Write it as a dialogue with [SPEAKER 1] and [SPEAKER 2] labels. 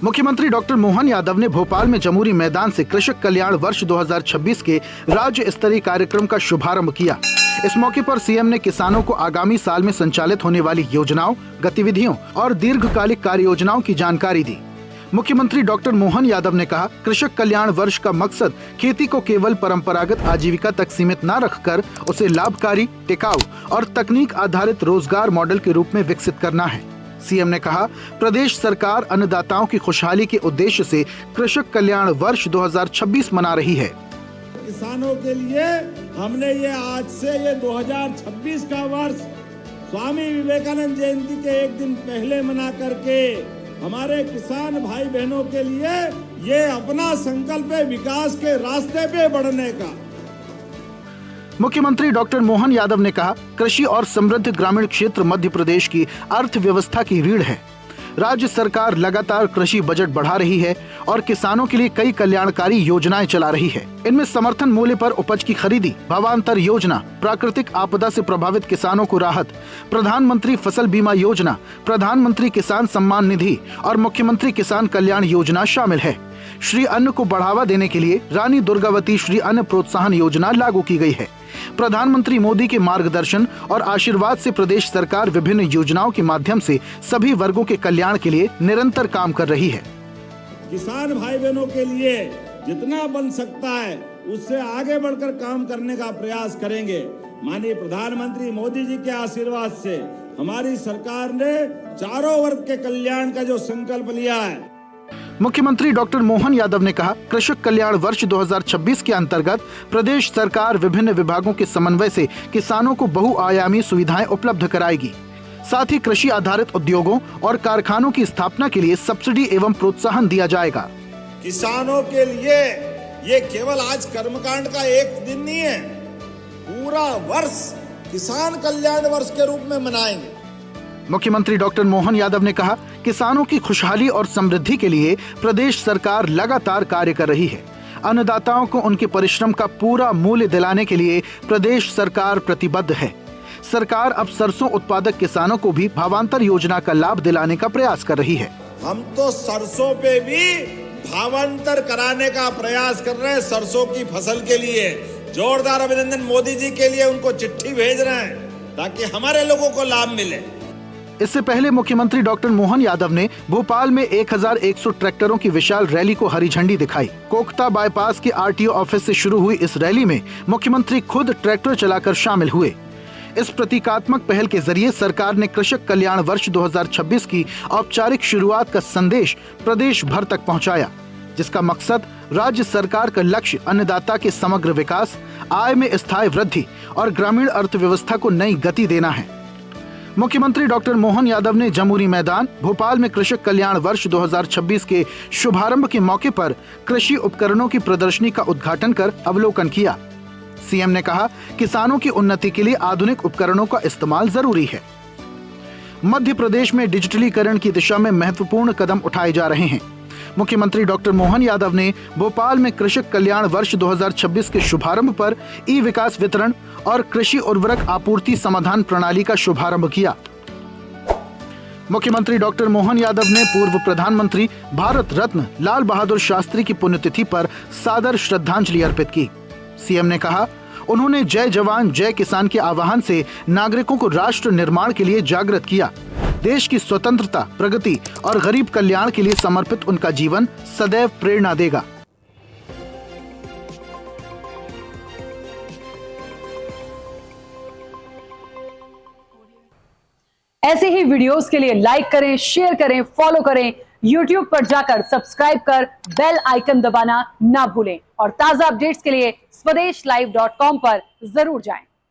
[SPEAKER 1] मुख्यमंत्री डॉक्टर मोहन यादव ने भोपाल में जमूरी मैदान से कृषक कल्याण वर्ष 2026 के राज्य स्तरीय कार्यक्रम का शुभारंभ किया। इस मौके पर सीएम ने किसानों को आगामी साल में संचालित होने वाली योजनाओं, गतिविधियों और दीर्घकालिक कार्य योजनाओं की जानकारी दी। मुख्यमंत्री डॉक्टर मोहन यादव ने कहा, कृषक कल्याण वर्ष का मकसद खेती को केवल परंपरागत आजीविका तक सीमित न रखकर उसे लाभकारी, टिकाऊ और तकनीक आधारित रोजगार मॉडल के रूप में विकसित करना है। सीएम ने कहा, प्रदेश सरकार अन्नदाताओं की खुशहाली के उद्देश्य से कृषक कल्याण वर्ष 2026 मना रही है।
[SPEAKER 2] किसानों के लिए हमने ये आज से ये 2026 का वर्ष स्वामी विवेकानंद जयंती के एक दिन पहले मना करके हमारे किसान भाई बहनों के लिए ये अपना संकल्प है विकास के रास्ते पे बढ़ने का।
[SPEAKER 1] मुख्यमंत्री डॉक्टर मोहन यादव ने कहा, कृषि और समृद्ध ग्रामीण क्षेत्र मध्य प्रदेश की अर्थव्यवस्था की रीढ़ है। राज्य सरकार लगातार कृषि बजट बढ़ा रही है और किसानों के लिए कई कल्याणकारी योजनाएं चला रही है। इनमें समर्थन मूल्य पर उपज की खरीदी, भावांतर योजना, प्राकृतिक आपदा से प्रभावित किसानों को राहत, प्रधानमंत्री फसल बीमा योजना, प्रधानमंत्री किसान सम्मान निधि और मुख्यमंत्री किसान कल्याण योजना शामिल है। श्री अन्न को बढ़ावा देने के लिए रानी दुर्गावती श्री अन्न प्रोत्साहन योजना लागू की गई है। प्रधानमंत्री मोदी के मार्गदर्शन और आशीर्वाद से प्रदेश सरकार विभिन्न योजनाओं के माध्यम से सभी वर्गों के कल्याण के लिए निरंतर काम कर रही है।
[SPEAKER 2] किसान भाई बहनों के लिए जितना बन सकता है उससे आगे बढ़कर काम करने का प्रयास करेंगे। माननीय प्रधानमंत्री मोदी जी के आशीर्वाद से हमारी सरकार ने चारों वर्ग के कल्याण का जो संकल्प लिया है।
[SPEAKER 1] मुख्यमंत्री डॉक्टर मोहन यादव ने कहा, कृषक कल्याण वर्ष 2026 के अंतर्गत प्रदेश सरकार विभिन्न विभागों के समन्वय से किसानों को बहुआयामी सुविधाएं उपलब्ध कराएगी। साथ ही कृषि आधारित उद्योगों और कारखानों की स्थापना के लिए सब्सिडी एवं प्रोत्साहन दिया जाएगा।
[SPEAKER 2] किसानों के लिए ये केवल आज कर्मकांड का एक दिन नहीं है, पूरा वर्ष किसान कल्याण वर्ष के रूप में मनाएंगे।
[SPEAKER 1] मुख्यमंत्री डॉक्टर मोहन यादव ने कहा, किसानों की खुशहाली और समृद्धि के लिए प्रदेश सरकार लगातार कार्य कर रही है। अन्नदाताओं को उनके परिश्रम का पूरा मूल्य दिलाने के लिए प्रदेश सरकार प्रतिबद्ध है। सरकार अब सरसों उत्पादक किसानों को भी भावांतर योजना का लाभ दिलाने का प्रयास कर रही है।
[SPEAKER 2] हम तो सरसों पे भी भावांतर कराने का प्रयास कर रहे हैं। सरसों की फसल के लिए जोरदार अभिनंदन मोदी जी के लिए उनको चिट्ठी भेज रहे हैं ताकि हमारे लोगों को लाभ मिले।
[SPEAKER 1] इससे पहले मुख्यमंत्री डॉक्टर मोहन यादव ने भोपाल में 1100 ट्रैक्टरों की विशाल रैली को हरी झंडी दिखाई। कोकता बाईपास के आरटीओ ऑफिस से शुरू हुई इस रैली में मुख्यमंत्री खुद ट्रैक्टर चलाकर शामिल हुए। इस प्रतीकात्मक पहल के जरिए सरकार ने कृषक कल्याण वर्ष 2026 की औपचारिक शुरुआत का संदेश प्रदेश भर तक पहुंचाया, जिसका मकसद राज्य सरकार का लक्ष्य अन्नदाता के समग्र विकास, आय में स्थायी वृद्धि और ग्रामीण अर्थव्यवस्था को नई गति देना है। मुख्यमंत्री डॉक्टर मोहन यादव ने जमूरी मैदान भोपाल में कृषक कल्याण वर्ष 2026 के शुभारंभ के मौके पर कृषि उपकरणों की प्रदर्शनी का उद्घाटन कर अवलोकन किया। सीएम ने कहा, किसानों की उन्नति के लिए आधुनिक उपकरणों का इस्तेमाल जरूरी है। मध्य प्रदेश में डिजिटलीकरण की दिशा में महत्वपूर्ण कदम उठाए जा रहे हैं। मुख्यमंत्री डॉक्टर मोहन यादव ने भोपाल में कृषक कल्याण वर्ष 2026 के शुभारंभ पर ई विकास वितरण और कृषि उर्वरक आपूर्ति समाधान प्रणाली का शुभारंभ किया। मुख्यमंत्री डॉक्टर मोहन यादव ने पूर्व प्रधानमंत्री भारत रत्न लाल बहादुर शास्त्री की पुण्यतिथि पर सादर श्रद्धांजलि अर्पित की। सीएम ने कहा, उन्होंने जय जवान जय किसान के आह्वान से नागरिकों को राष्ट्र निर्माण के लिए जागृत किया। देश की स्वतंत्रता, प्रगति और गरीब कल्याण के लिए समर्पित उनका जीवन सदैव प्रेरणा देगा।
[SPEAKER 3] ऐसे ही वीडियोस के लिए लाइक करें, शेयर करें, फॉलो करें। YouTube पर जाकर सब्सक्राइब कर बेल आइकन दबाना ना भूलें और ताजा अपडेट्स के लिए SwadeshLive.com पर जरूर जाएं।